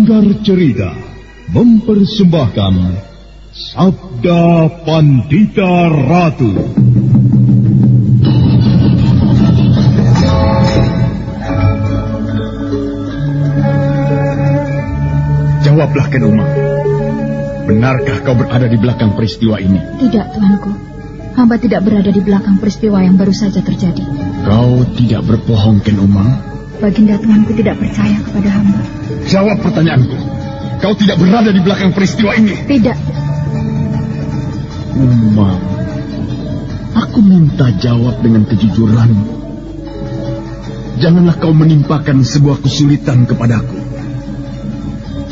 Sanggar Cerita mempersembahkan Sabda Pandita Ratu. Jawablah, Ken Umang. Benarkah kau berada di belakang peristiwa ini? Tidak, Tuanku. Hamba tidak berada di belakang peristiwa yang baru saja terjadi. Kau tidak berbohong, Ken Umang? Baginda Tuanku tidak percaya kepada hamba. Jawab pertanyaanku. Kau tidak berada di belakang peristiwa ini? Tidak. Umang, aku minta jawab dengan kejujuran. Janganlah kau menimpakan sebuah kesulitan kepadaku.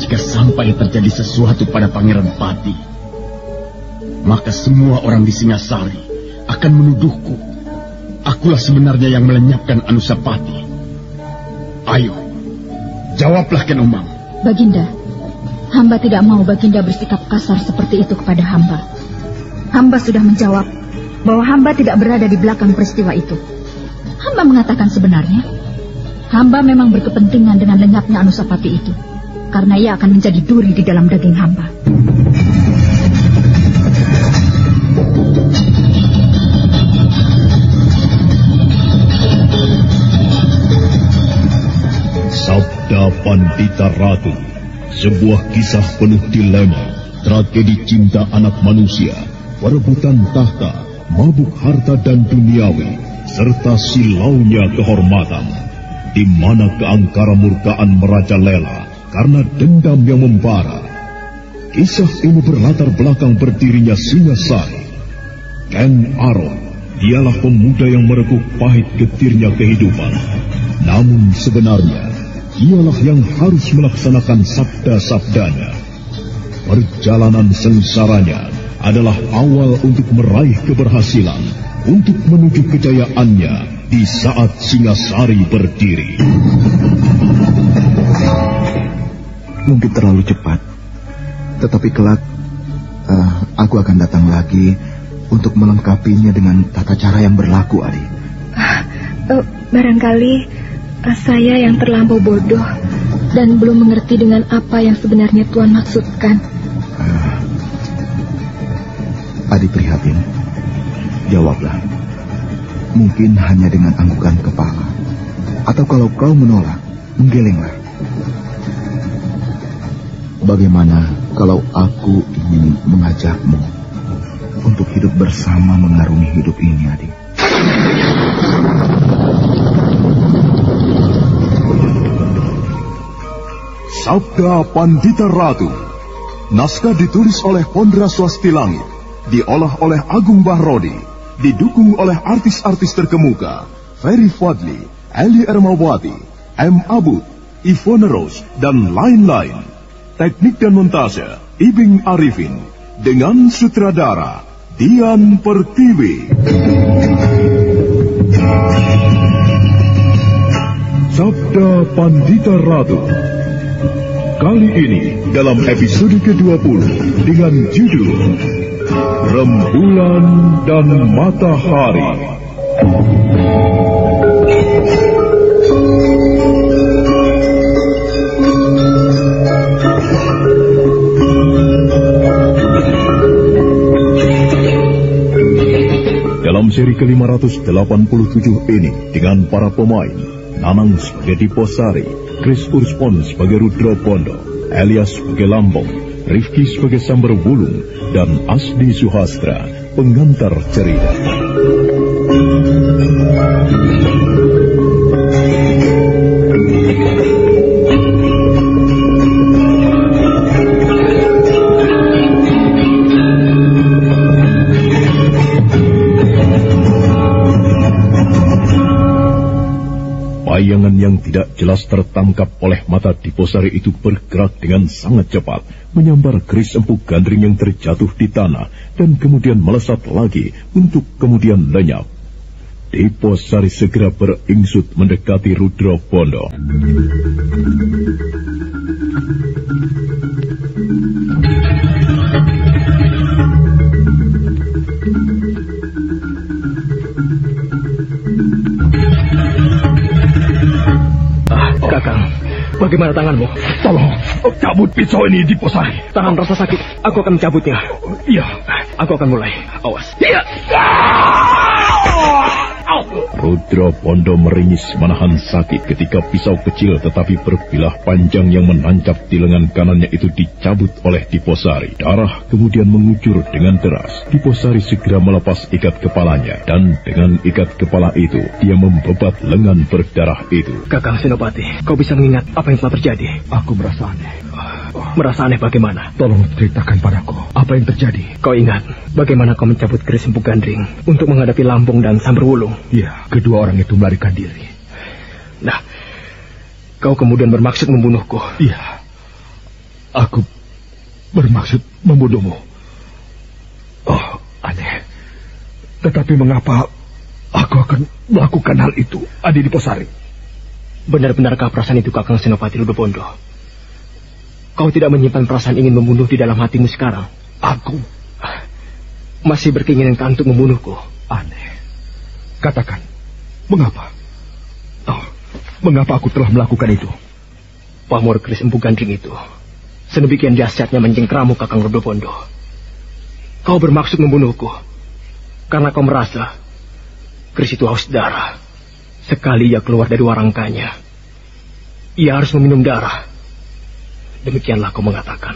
Jika sampai terjadi sesuatu pada Pangeran Pati, maka semua orang di Singasari akan menuduhku. Akulah sebenarnya yang melenyapkan Anusapati. Ayo, jawablah, Ken Umang. Baginda, hamba tidak mau Baginda bersikap kasar seperti itu kepada hamba. Hamba sudah menjawab bahwa hamba tidak berada di belakang peristiwa itu. Hamba mengatakan sebenarnya, hamba memang berkepentingan dengan lenyapnya Anusapati itu, karena ia akan menjadi duri di dalam daging hamba. Sabda Pandita Ratu, sebuah kisah penuh dilema, tragedi cinta anak manusia, perebutan tahta, mabuk harta dan duniawi, serta silaunya kehormatan, di mana keangkara murkaan merajalela karena dendam yang membara. Kisah ini berlatar belakang berdirinya Singasari. Ken Aron, dialah pemuda yang merekuk pahit getirnya kehidupan. Namun sebenarnya, dialah yang harus melaksanakan sabda-sabdanya. Perjalanan sengsaranya adalah awal untuk meraih keberhasilan, untuk menuju kejayaannya di saat Singasari berdiri. Mungkin terlalu cepat, tetapi kelak aku akan datang lagi untuk melengkapinya dengan tata cara yang berlaku, Adi. Barangkali saya yang terlampau bodoh dan belum mengerti dengan apa yang sebenarnya Tuan maksudkan. Adi prihatin. Jawablah. Mungkin hanya dengan anggukan kepala. Atau kalau kau menolak, menggelenglah. Bagaimana kalau aku ingin mengajakmu untuk hidup bersama mengarungi hidup ini, Adi? Sabda Pandita Ratu. Naskah ditulis oleh Pondra Swastilangit, diolah oleh Agung Bahrodi, didukung oleh artis-artis terkemuka Ferry Fadli, Eli Ermawati, M. Abud, Ivone Rose, dan lain-lain. Teknik dan montase Ibing Arifin, dengan sutradara Dian Pertiwi. Sabda Pandita Ratu. Kali ini dalam episode ke-20 dengan judul Rembulan dan Matahari. Dalam seri ke-587 ini dengan para pemain Nanang sebagai Diposari, Chris Urspon sebagai Rudra Pondo, Elias sebagai Lambong, Rifki sebagai Sambar Wulung, dan Asdi Suhastra, pengantar cerita. Bayangan yang tidak jelas tertangkap oleh mata Diposari itu bergerak dengan sangat cepat, menyambar keris Empu Gandring yang terjatuh di tanah, dan kemudian melesat lagi untuk kemudian lenyap. Diposari segera beringsut mendekati Rudra Pondo. Bagaimana tanganmu? Tolong, cabut pisau ini di Posari. Tahan rasa sakit, aku akan mencabutnya. Iya. Aku akan mulai. Awas. Iya. Rudra Pondo meringis menahan sakit ketika pisau kecil tetapi berbilah panjang yang menancap di lengan kanannya itu dicabut oleh Diposari. Darah kemudian mengucur dengan deras. Diposari segera melepas ikat kepalanya dan dengan ikat kepala itu dia membebat lengan berdarah itu. Kakang Senopati, kau bisa mengingat apa yang telah terjadi? Aku merasa aneh. Merasa aneh bagaimana? Tolong ceritakan padaku apa yang terjadi. Kau ingat bagaimana kau mencabut keris Empu Gandring untuk menghadapi Lampung dan Samberwulung? Iya, kedua orang itu melarikan diri. Nah, kau kemudian bermaksud membunuhku? Iya, aku bermaksud membunuhmu. Oh, aneh. Tetapi mengapa aku akan melakukan hal itu, Adi Diposari? Benar-benarkah perasaan itu, Kakang Senopati Rudopondo? Kau tidak menyimpan perasaan ingin membunuh di dalam hatimu sekarang? Aku masih berkeinginan untuk membunuhku? Aneh. Katakan, mengapa? Oh, mengapa aku telah melakukan itu? Pamor keris Empu Gandring itu sedemikian dahsyatnya mencengkeramu, Kakang Rudopondo. Kau bermaksud membunuhku karena kau merasa keris itu haus darah. Sekali ia keluar dari warangkanya, ia harus meminum darah. Demikianlah kau mengatakan.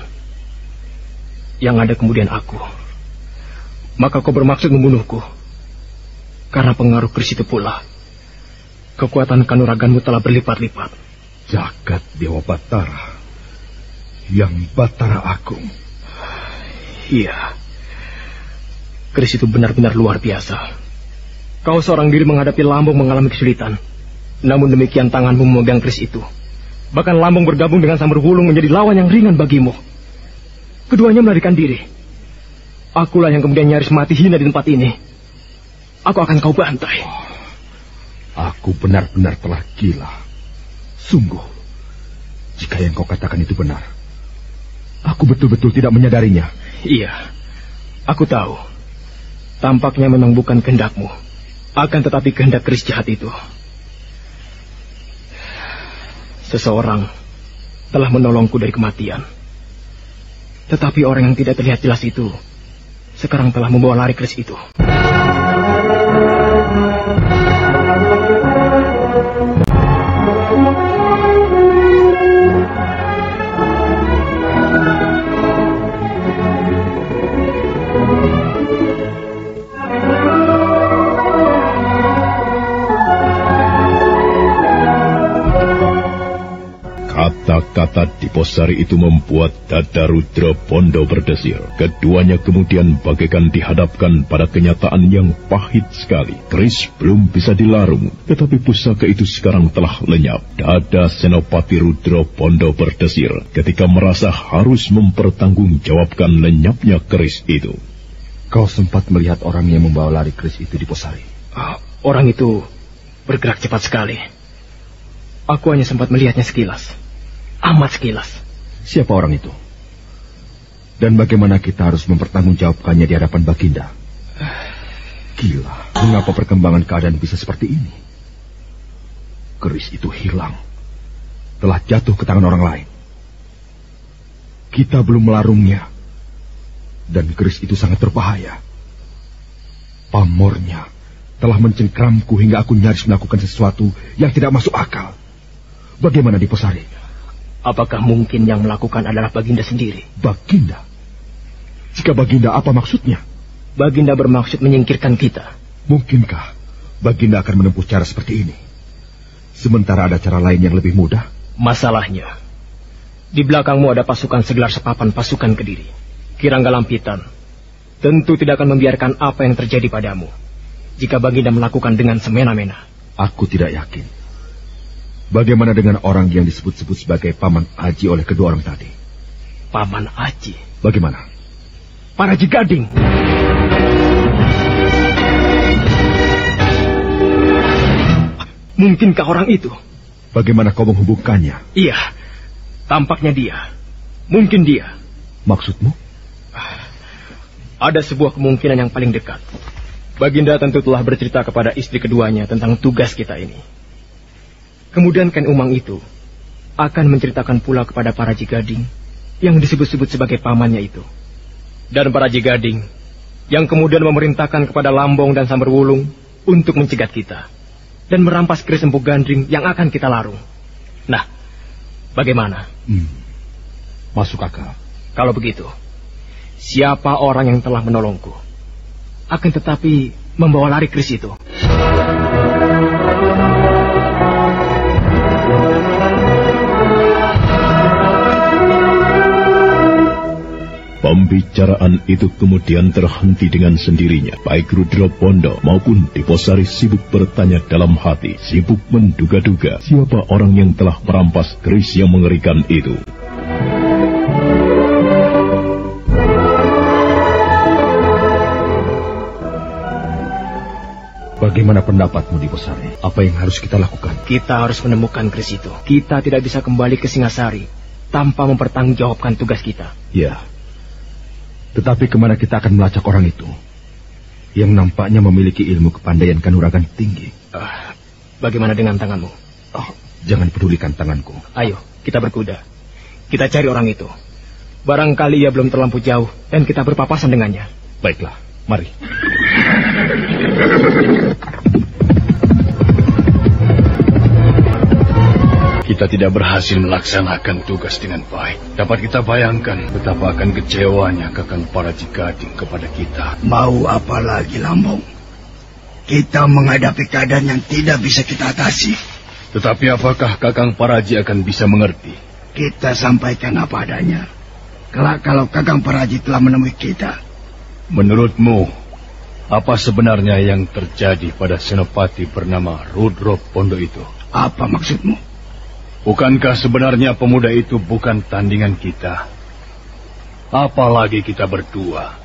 Yang ada kemudian aku. Maka kau bermaksud membunuhku karena pengaruh keris itu pula. Kekuatan kanuraganmu telah berlipat-lipat. Jagat Dewa Batara yang Batara Agung. Iya. Keris itu benar-benar luar biasa. Kau seorang diri menghadapi Lambung mengalami kesulitan. Namun demikian tanganmu memegang keris itu. Bahkan Lambung bergabung dengan Samberwulung menjadi lawan yang ringan bagimu. Keduanya melarikan diri. Akulah yang kemudian nyaris mati hina di tempat ini. Aku akan kau bantai. Aku benar-benar telah gila. Sungguh, jika yang kau katakan itu benar, aku betul-betul tidak menyadarinya. Iya, aku tahu. Tampaknya memang bukan kehendakmu. Akan tetapi kehendak keris jahat itu. Seseorang telah menolongku dari kematian. Tetapi orang yang tidak terlihat jelas itu sekarang telah membawa lari keris itu. Kata-kata Diposari itu membuat dada Rudra Pondo berdesir. Keduanya kemudian bagaikan dihadapkan pada kenyataan yang pahit sekali. Keris belum bisa dilarung, tetapi pusaka itu sekarang telah lenyap. Dada Senopati Rudra Pondo berdesir ketika merasa harus mempertanggungjawabkan lenyapnya keris itu. Kau sempat melihat orang yang membawa lari keris itu, Diposari? Orang itu bergerak cepat sekali. Aku hanya sempat melihatnya sekilas. Amat sekilas. Siapa orang itu? Dan bagaimana kita harus mempertanggungjawabkannya di hadapan Baginda? Gila, mengapa perkembangan keadaan bisa seperti ini? Keris itu hilang. Telah jatuh ke tangan orang lain. Kita belum melarungnya. Dan keris itu sangat berbahaya. Pamornya telah mencengkramku hingga aku nyaris melakukan sesuatu yang tidak masuk akal. Bagaimana, Diposari? Apakah mungkin yang melakukan adalah Baginda sendiri? Baginda? Jika Baginda, apa maksudnya? Baginda bermaksud menyingkirkan kita. Mungkinkah Baginda akan menempuh cara seperti ini? Sementara ada cara lain yang lebih mudah? Masalahnya, di belakangmu ada pasukan segelar sepapan pasukan Kediri. Kiranggalampitan tentu tidak akan membiarkan apa yang terjadi padamu jika Baginda melakukan dengan semena-mena. Aku tidak yakin. Bagaimana dengan orang yang disebut-sebut sebagai Paman Aji oleh kedua orang tadi? Paman Aji? Bagaimana? Paraji Gading. Mungkinkah orang itu? Bagaimana kau menghubungkannya? Iya, tampaknya dia. Mungkin dia. Maksudmu? Ada sebuah kemungkinan yang paling dekat. Baginda tentu telah bercerita kepada istri keduanya tentang tugas kita ini. Kemudian Ken Umang itu akan menceritakan pula kepada para Jigading yang disebut-sebut sebagai pamannya itu. Dan para Jigading yang kemudian memerintahkan kepada Lambong dan Samberwulung untuk mencegat kita dan merampas keris Empu Gandring yang akan kita larung. Nah, bagaimana? Masuk akal. Kalau begitu, siapa orang yang telah menolongku akan tetapi membawa lari keris itu? Pembicaraan itu kemudian terhenti dengan sendirinya. Baik Rudra Pondo maupun Diposari sibuk bertanya dalam hati, sibuk menduga-duga siapa orang yang telah merampas keris yang mengerikan itu. Bagaimana pendapatmu, Diposari? Apa yang harus kita lakukan? Kita harus menemukan keris itu. Kita tidak bisa kembali ke Singasari tanpa mempertanggungjawabkan tugas kita. Ya. Tetapi kemana kita akan melacak orang itu yang nampaknya memiliki ilmu kepandaian kanuragan tinggi? Bagaimana dengan tanganmu? Jangan pedulikan tanganku. Ayo, kita berkuda. Kita cari orang itu. Barangkali ia belum terlampau jauh dan kita berpapasan dengannya. Baiklah, mari. Kita tidak berhasil melaksanakan tugas dengan baik. Dapat kita bayangkan betapa akan kecewanya Kakang para Jigading kepada kita. Mau apa lagi, Lambong? Kita menghadapi keadaan yang tidak bisa kita atasi. Tetapi apakah Kakang Paraji akan bisa mengerti? Kita sampaikan apa adanya. Kelak kalau Kakang Paraji telah menemui kita. Menurutmu, apa sebenarnya yang terjadi pada senopati bernama Rudra Pondo itu? Apa maksudmu? Bukankah sebenarnya pemuda itu bukan tandingan kita? Apalagi kita berdua.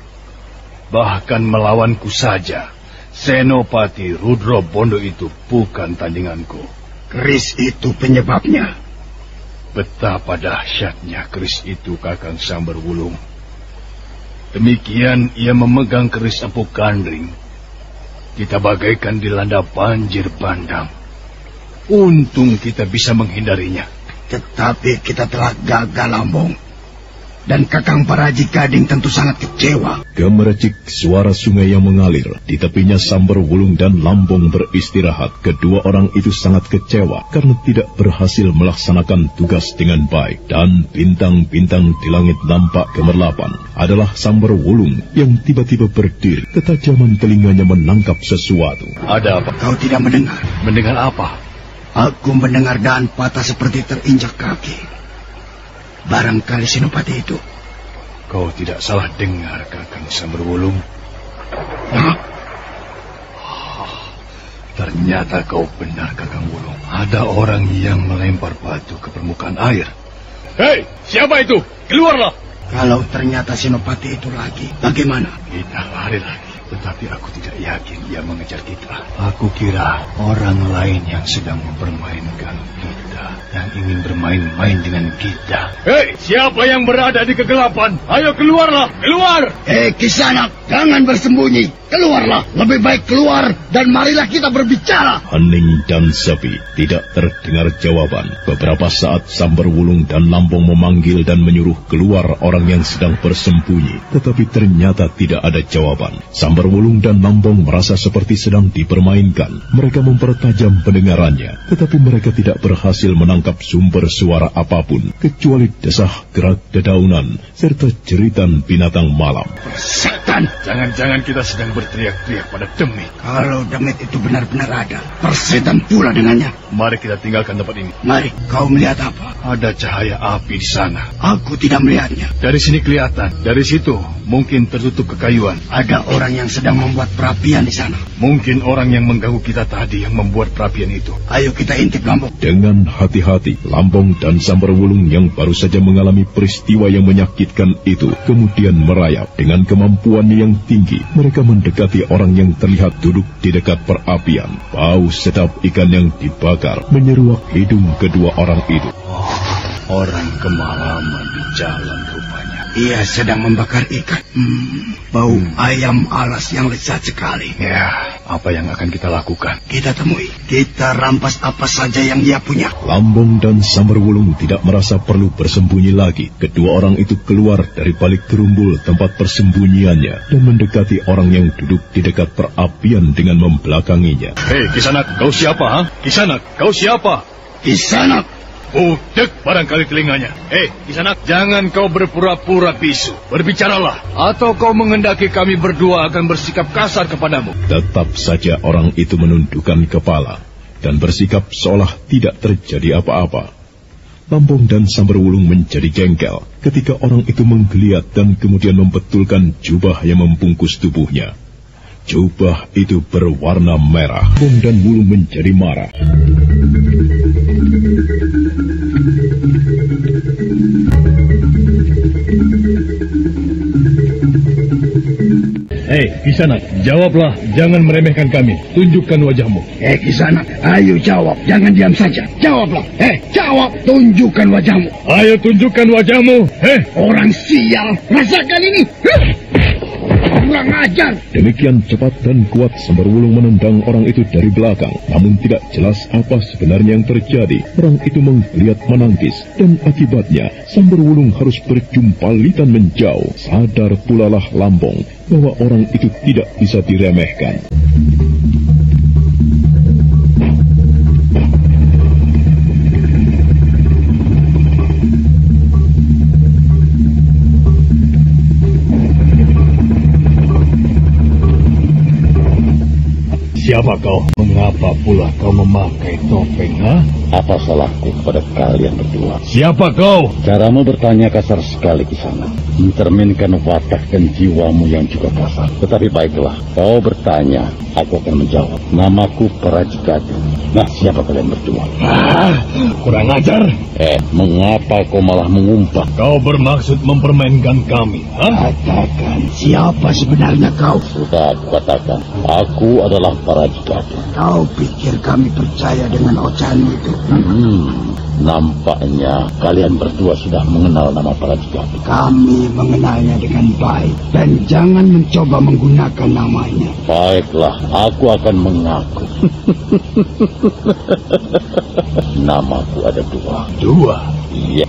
Bahkan melawanku saja, Senopati Rudra Pondo itu bukan tandinganku. Keris itu penyebabnya. Betapa dahsyatnya keris itu, Kakang Samberwulung. Demikian ia memegang keris Empu Gandring. Kita bagaikan dilanda banjir bandang. Untung kita bisa menghindarinya. Tetapi kita telah gagal, Lambong. Dan Kakang para Jigading tentu sangat kecewa. Gemericik suara sungai yang mengalir. Di tepinya Samberwulung dan Lambong beristirahat. Kedua orang itu sangat kecewa karena tidak berhasil melaksanakan tugas dengan baik. Dan bintang-bintang di langit nampak gemerlapan. Adalah Samberwulung yang tiba-tiba berdiri. Ketajaman telinganya menangkap sesuatu. Ada apa? Kau tidak mendengar? Mendengar apa? Aku mendengar dahan patah seperti terinjak kaki. Barangkali senopati itu. Kau tidak salah dengar, Kakang Samberwulung. Ternyata kau benar, Kakang Wulung. Ada orang yang melempar batu ke permukaan air. Hei, siapa itu? Keluarlah! Kalau ternyata senopati itu lagi, bagaimana? Kita lari lagi. Tetapi aku tidak yakin ia mengejar kita. Aku kira orang lain yang sedang mempermainkan kita, yang ingin bermain-main dengan kita. Hei, siapa yang berada di kegelapan? Ayo keluarlah, keluar! Kisanak, jangan bersembunyi. Keluarlah, lebih baik keluar dan marilah kita berbicara. Hening dan sepi, tidak terdengar jawaban. Beberapa saat Samberwulung dan Lambong memanggil dan menyuruh keluar orang yang sedang bersembunyi, tetapi ternyata tidak ada jawaban. Samberwulung dan Lambong merasa seperti sedang dipermainkan. Mereka mempertajam pendengarannya, tetapi mereka tidak berhasil menangkap sumber suara apapun, kecuali desah gerak dedaunan, serta jeritan binatang malam. Setan! Jangan-jangan kita sedang berteriak-teriak pada demit. Kalau demit itu benar-benar ada, persetan pula dengannya. Mari kita tinggalkan tempat ini. Mari, kau melihat apa? Ada cahaya api di sana. Aku tidak melihatnya. Dari sini kelihatan, dari situ mungkin tertutup kekayuan. Ada orang yang sedang membuat perapian di sana. Mungkin orang yang mengganggu kita tadi yang membuat perapian itu. Ayo kita intip, Lambong. Dengan hati-hati, Lambong dan Samberwulung yang baru saja mengalami peristiwa yang menyakitkan itu kemudian merayap. Dengan kemampuannya yang tinggi, mereka mendekati orang yang terlihat duduk di dekat perapian. Bau sedap ikan yang dibakar menyeruak hidung kedua orang itu. Orang kemalaman di jalan rupanya. Ia sedang membakar ikan. Bau ayam alas yang lezat sekali. Ya, Apa yang akan kita lakukan? Kita temui. Kita rampas apa saja yang dia punya. Lambung dan Samberwulung tidak merasa perlu bersembunyi lagi. Kedua orang itu keluar dari balik gerumbul tempat persembunyiannya dan mendekati orang yang duduk di dekat perapian dengan membelakanginya. Hei, Kisanak, kau siapa, ha? Kisanak, kau siapa? Kisanak! Budek barangkali telinganya. Hei, Kisanak, jangan kau berpura-pura bisu. Berbicaralah, atau kau menghendaki kami berdua akan bersikap kasar kepadamu. Tetap saja orang itu menundukkan kepala dan bersikap seolah tidak terjadi apa-apa. Lambung dan Samberwulung menjadi jengkel ketika orang itu menggeliat dan kemudian membetulkan jubah yang membungkus tubuhnya. Jubah itu berwarna merah. Lambung dan Wulung menjadi marah. Hei, Kisanak, jawablah. Jangan meremehkan kami. Tunjukkan wajahmu. Hei, Kisanak, ayo jawab. Jangan diam saja. Jawablah. Hei, jawab. Tunjukkan wajahmu. Ayo tunjukkan wajahmu. Hei, orang sial. Rasakan ini. Kurang ajar. Demikian cepat dan kuat Samberwulung menendang orang itu dari belakang. Namun tidak jelas apa sebenarnya yang terjadi. Orang itu menggeliat menangkis. Dan akibatnya Samberwulung harus berjumpalitan menjauh. Sadar pulalah Lambung bahwa orang itu tidak bisa diremehkan. siapa kau? Mengapa pula kau memakai topeng, ha? Apa salahku kepada kalian berdua? Siapa kau? Caramu bertanya kasar sekali, Kisana. Mencerminkan watak dan jiwamu yang juga kasar. Tetapi baiklah, kau bertanya, aku akan menjawab. Namaku Parajikati. Nah, siapa kalian berdua? Kurang ajar. Mengapa kau malah mengumpat? Kau bermaksud mempermainkan kami, ha? Katakan, siapa sebenarnya kau? Sudah aku katakan, aku adalah Parajikati. Kau pikir kami percaya dengan ocehanmu itu? Nampaknya kalian berdua sudah mengenal nama Parajikati. Kami mengenalnya dengan baik, dan jangan mencoba menggunakan namanya. Baiklah, aku akan mengaku. Namaku ada dua. Dua? Iya.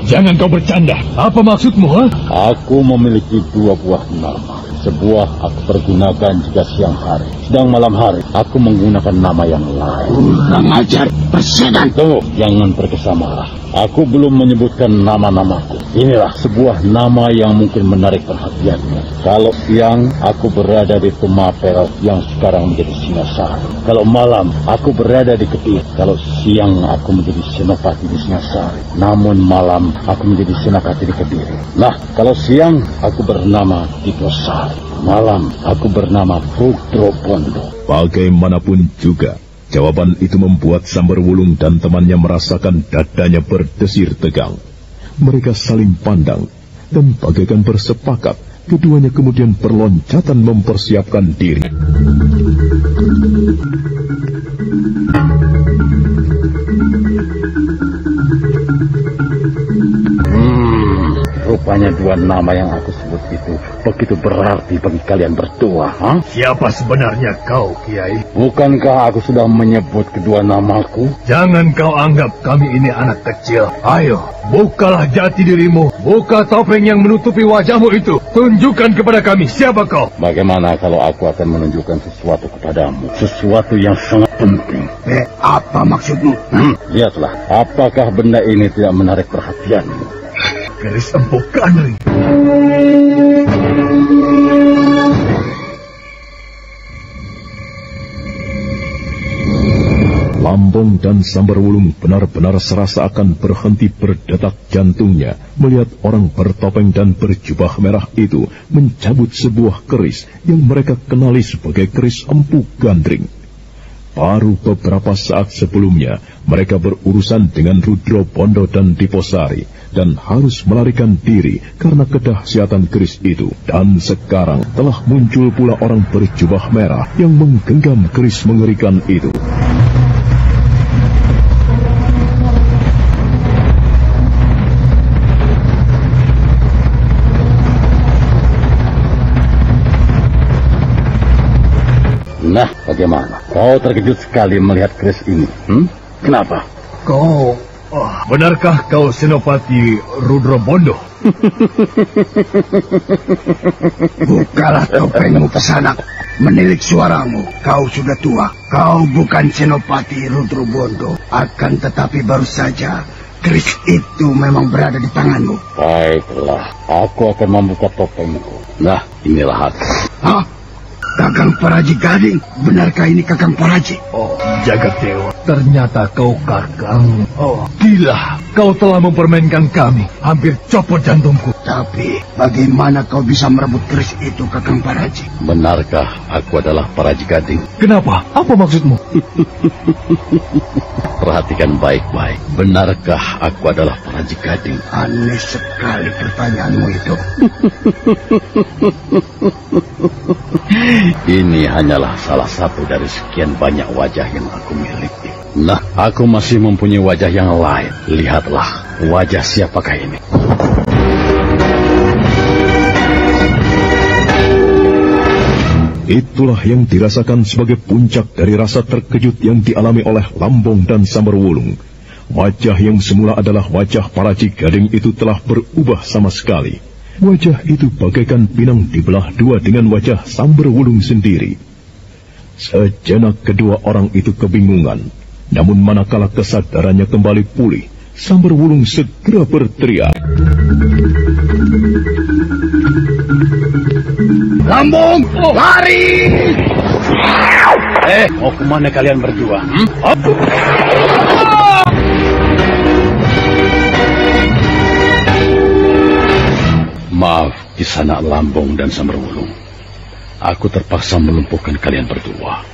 Jangan kau bercanda. Apa maksudmu, ha? Aku memiliki dua buah nama. Sebuah aku pergunakan jika siang hari. Sedang malam hari, aku menggunakan nama yang lain. Kurang ajar, persedan. Tunggu, jangan berkesan marah. Aku belum menyebutkan nama-namaku. Inilah sebuah nama yang mungkin menarik perhatianmu. Kalau siang, aku berada di Tumapel yang sekarang menjadi Singasari. Kalau malam, aku berada di Kediri. Kalau siang, aku menjadi Senopati di Singasari. Namun malam, aku menjadi Senopati di Kediri. Nah, kalau siang, aku bernama Diposari. Malam, aku bernama Rudrobondo. Bagaimanapun juga, jawaban itu membuat Samberwulung dan temannya merasakan dadanya berdesir tegang. Mereka saling pandang, dan bagaikan bersepakat, keduanya kemudian berloncatan mempersiapkan diri. Rupanya dua nama yang aku sebut itu begitu berarti bagi kalian berdua, ha? Siapa sebenarnya kau, Kiai? Bukankah aku sudah menyebut kedua namaku? Jangan kau anggap kami ini anak kecil. Ayo, bukalah jati dirimu. Buka topeng yang menutupi wajahmu itu. Tunjukkan kepada kami siapa kau. Bagaimana kalau aku akan menunjukkan sesuatu kepadamu? Sesuatu yang sangat penting. Apa maksudmu? Lihatlah, apakah benda ini tidak menarik perhatianmu? Keris Empuk Gandring. Lambung dan Samberwulung benar-benar serasa akan berhenti berdetak jantungnya melihat orang bertopeng dan berjubah merah itu mencabut sebuah keris yang mereka kenali sebagai keris Empuk Gandring. Baru beberapa saat sebelumnya, mereka berurusan dengan Rudrobondo dan Diposari dan harus melarikan diri karena kedahsyatan keris itu. Dan sekarang telah muncul pula orang berjubah merah yang menggenggam keris mengerikan itu. Nah, Bagaimana? Kau terkejut sekali melihat keris ini? Kenapa? Kau... benarkah kau Senopati Rudra Bondo? Bukalah topengmu Kisanak. Menilik suaramu. Kau sudah tua. Kau bukan Senopati Rudra Bondo. Akan tetapi baru saja keris itu memang berada di tanganmu. Baiklah, aku akan membuka topengku. Nah, inilah aku. Hah? Kakang Paraji Gading? Benarkah ini Kakang Paraji? Oh, Jagat Dewa, ternyata kau Kakang. Oh, gila, kau telah mempermainkan kami. Hampir copot jantungku. Tapi, bagaimana kau bisa merebut keris itu, Kakang Paraji? Benarkah aku adalah Paraji Gading? Kenapa? Apa maksudmu? Perhatikan baik-baik. Benarkah aku adalah Paraji Gading? Aneh sekali pertanyaanmu itu. Ini hanyalah salah satu dari sekian banyak wajah yang aku miliki. Nah, aku masih mempunyai wajah yang lain. Lihatlah, wajah siapakah ini? Itulah yang dirasakan sebagai puncak dari rasa terkejut yang dialami oleh Lambong dan Samberwulung. Wajah yang semula adalah wajah Paraji Gading itu telah berubah sama sekali. Wajah itu bagaikan pinang dibelah dua dengan wajah Samberwulung sendiri. Sejenak kedua orang itu kebingungan. Namun manakala kesadarannya kembali pulih, Samberwulung segera berteriak. Lambung, lari! Mau kemana kalian berdua? Maaf, Kisanak Lambung dan Samberwulung. Aku terpaksa melumpuhkan kalian berdua.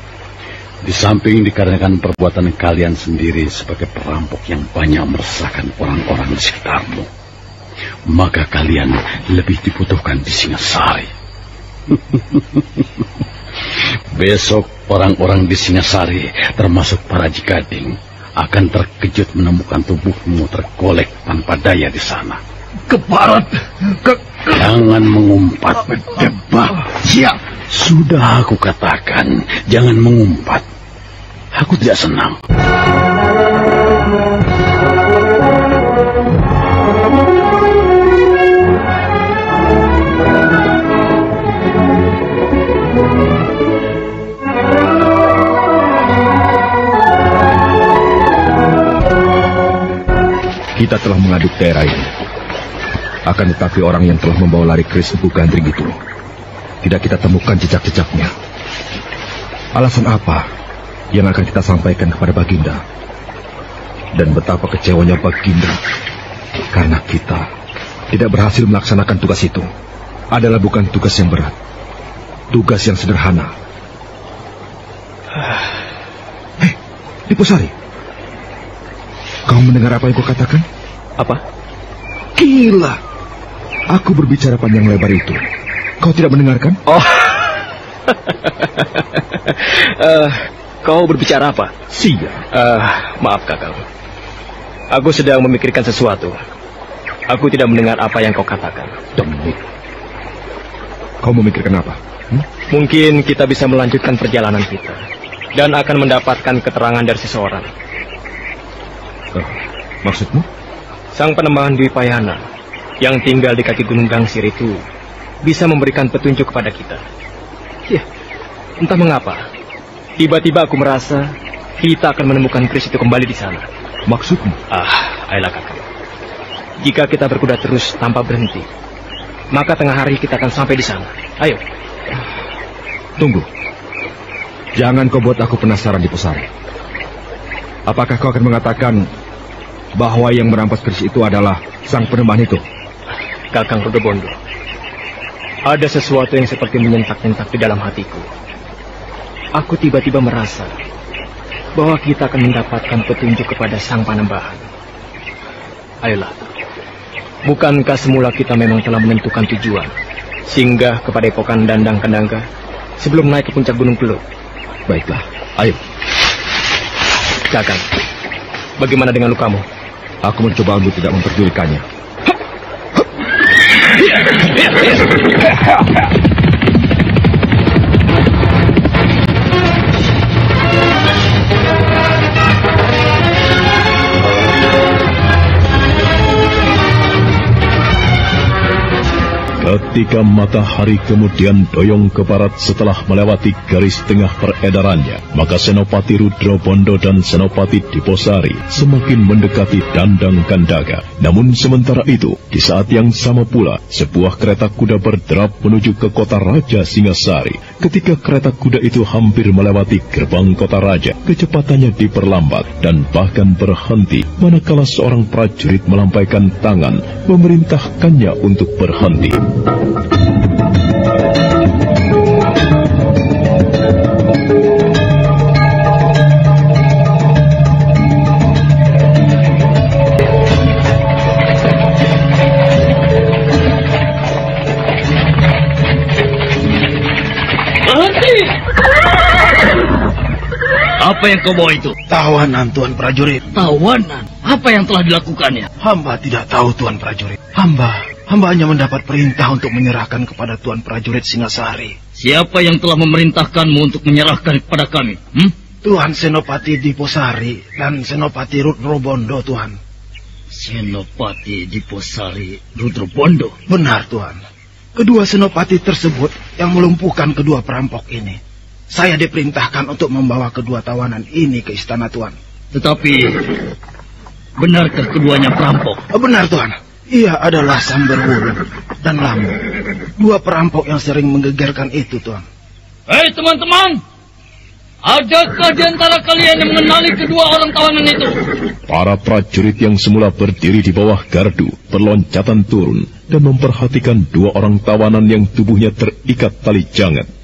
Di samping dikarenakan perbuatan kalian sendiri sebagai perampok yang banyak meresahkan orang-orang di sekitarmu, maka kalian lebih dibutuhkan di Singasari. Besok orang-orang di Singasari, termasuk Paraji Gading, akan terkejut menemukan tubuhmu tergolek tanpa daya di sana. Keparat! Jangan mengumpat. Berdebat. Siap. Sudah aku katakan, jangan mengumpat. Aku tidak senang. Kita telah mengaduk daerah ini. Akan tetapi orang yang telah membawa lari keris Empu Gandring itu tidak kita temukan jejak-jejaknya. Alasan apa yang akan kita sampaikan kepada Baginda? Dan betapa kecewanya Baginda karena kita tidak berhasil melaksanakan tugas itu. Adalah bukan tugas yang berat, tugas yang sederhana. Hei, Diposari, kau mendengar apa yang kau katakan? Apa? Gila! Aku berbicara panjang lebar itu. Kau tidak mendengarkan? Oh. Kau berbicara apa? Sia. Maaf Kakang. Aku sedang memikirkan sesuatu. Aku tidak mendengar apa yang kau katakan. Demit. Kau memikirkan apa? Mungkin kita bisa melanjutkan perjalanan kita dan akan mendapatkan keterangan dari seseorang. Maksudmu? Sang Penembahan Dwi Payana yang tinggal di kaki Gunung Gangsir itu bisa memberikan petunjuk kepada kita. Ya, entah mengapa, tiba-tiba aku merasa kita akan menemukan keris itu kembali di sana. Maksudmu? Ayolah Kakang. Jika kita berkuda terus tanpa berhenti, maka tengah hari kita akan sampai di sana. Ayo. Tunggu. Jangan kau buat aku penasaran, Diposari. Apakah kau akan mengatakan bahwa yang merampas keris itu adalah sang penembahan itu? Kakang Rudobondo, ada sesuatu yang seperti menyentak-nyentak di dalam hatiku. Aku tiba-tiba merasa bahwa kita akan mendapatkan petunjuk kepada sang Panembahan. Ayolah, bukankah semula kita memang telah menentukan tujuan, singgah kepada Epokan Dandang Kendangga sebelum naik ke puncak Gunung Peluk? Baiklah, ayo. Kakang, bagaimana dengan lukamu? Aku mencoba untuk tidak memperdulikannya. Ketika matahari kemudian doyong ke barat setelah melewati garis tengah peredarannya, maka Senopati Rudrobondo dan Senopati Diposari semakin mendekati Dandang Kandaga. Namun sementara itu, di saat yang sama pula, sebuah kereta kuda berderap menuju ke kota Raja Singasari. Ketika kereta kuda itu hampir melewati gerbang kota raja, kecepatannya diperlambat dan bahkan berhenti, manakala seorang prajurit melampaikan tangan memerintahkannya untuk berhenti. Apa yang kau bawa itu? Tawanan, Tuan Prajurit. Tawanan? Apa yang telah dilakukannya? Hamba tidak tahu, Tuan Prajurit. Hamba hanya mendapat perintah untuk menyerahkan kepada Tuan Prajurit Singasari. Siapa yang telah memerintahkanmu untuk menyerahkan kepada kami? Tuan Senopati Diposari dan Senopati Rudrobondo, Tuan. Senopati Diposari Rudrobondo? Benar, Tuan. Kedua senopati tersebut yang melumpuhkan kedua perampok ini. Saya diperintahkan untuk membawa kedua tawanan ini ke istana, Tuan. Tetapi, benarkah keduanya perampok? Benar, Tuan. Ia adalah Samberwulung dan Lambo. Dua perampok yang sering menggegerkan itu, Tuan. Hei teman-teman, adakah di antara kalian yang mengenali kedua orang tawanan itu? Para prajurit yang semula berdiri di bawah gardu berloncatan turun dan memperhatikan dua orang tawanan yang tubuhnya terikat tali jangat.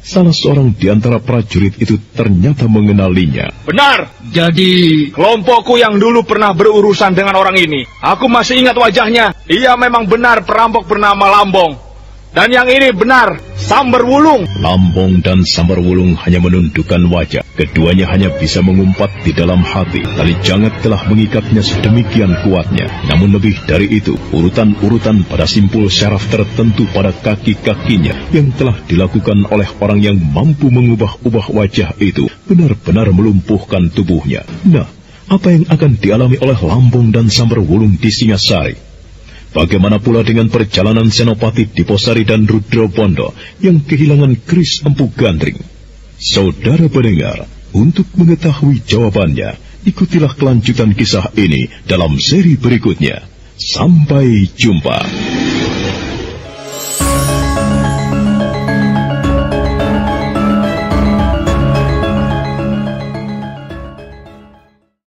Salah seorang di antara prajurit itu ternyata mengenalinya. Benar. Jadi, kelompokku yang dulu pernah berurusan dengan orang ini. Aku masih ingat wajahnya. Ia memang benar perampok bernama Lambong. Dan yang ini benar, Samberwulung. Lambong dan Samberwulung hanya menundukkan wajah. Keduanya hanya bisa mengumpat di dalam hati. Tali jangat telah mengikatnya sedemikian kuatnya. Namun lebih dari itu, urutan-urutan pada simpul syaraf tertentu pada kaki-kakinya yang telah dilakukan oleh orang yang mampu mengubah-ubah wajah itu benar-benar melumpuhkan tubuhnya. Nah, apa yang akan dialami oleh Lambong dan Samberwulung di Singasari? Bagaimana pula dengan perjalanan Senopati Diposari dan Rudrobondo yang kehilangan keris Empu Gandring? Saudara pendengar, untuk mengetahui jawabannya, ikutilah kelanjutan kisah ini dalam seri berikutnya. Sampai jumpa.